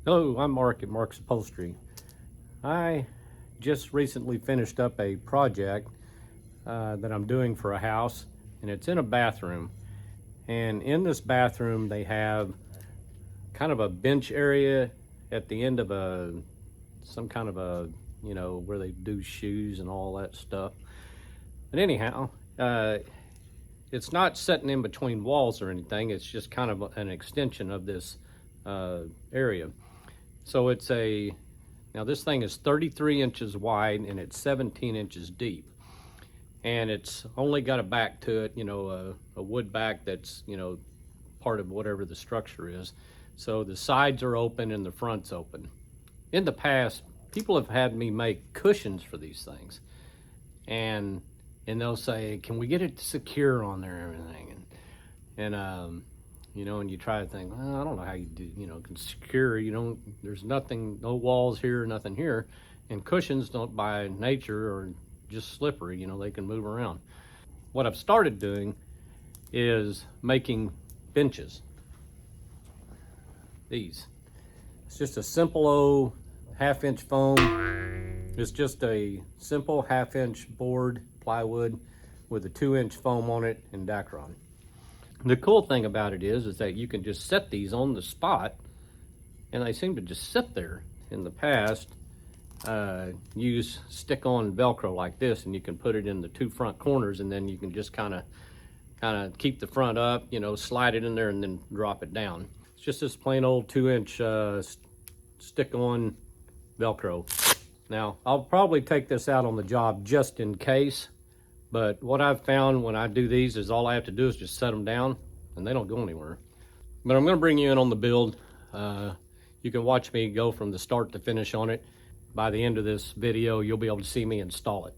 Hello, I'm Mark at Mark's Upholstery. I just recently finished up a project that I'm doing for a house, and it's in a bathroom. And in this bathroom, they have kind of a bench area at the end of some kind of where they do shoes and all that stuff. But anyhow, it's not sitting in between walls or anything. It's just kind of an extension of this area. So now this thing is 33 inches wide and it's 17 inches deep. And it's only got a back to it, a wood back that's, part of whatever the structure is. So the sides are open and the front's open. In the past, people have had me make cushions for these things. And they'll say, can we get it secure on there and everything? And you try to think, well, I don't know how you do, can secure, there's nothing, no walls here, nothing here. And cushions don't by nature are just slippery, they can move around. What I've started doing is making benches. These. It's just a simple old half-inch foam. It's just a simple half-inch board, plywood, with a 2-inch foam on it and Dacron. The cool thing about it is that you can just set these on the spot, and they seem to just sit there. In the past, use stick-on Velcro like this, and you can put it in the two front corners, and then you can just kind of keep the front up, slide it in there, and then drop it down. It's just this plain old 2-inch stick-on Velcro. Now, I'll probably take this out on the job just in case. But what I've found when I do these is all I have to do is just set them down and they don't go anywhere. But I'm going to bring you in on the build. You can watch me go from the start to finish on it. By the end of this video, you'll be able to see me install it.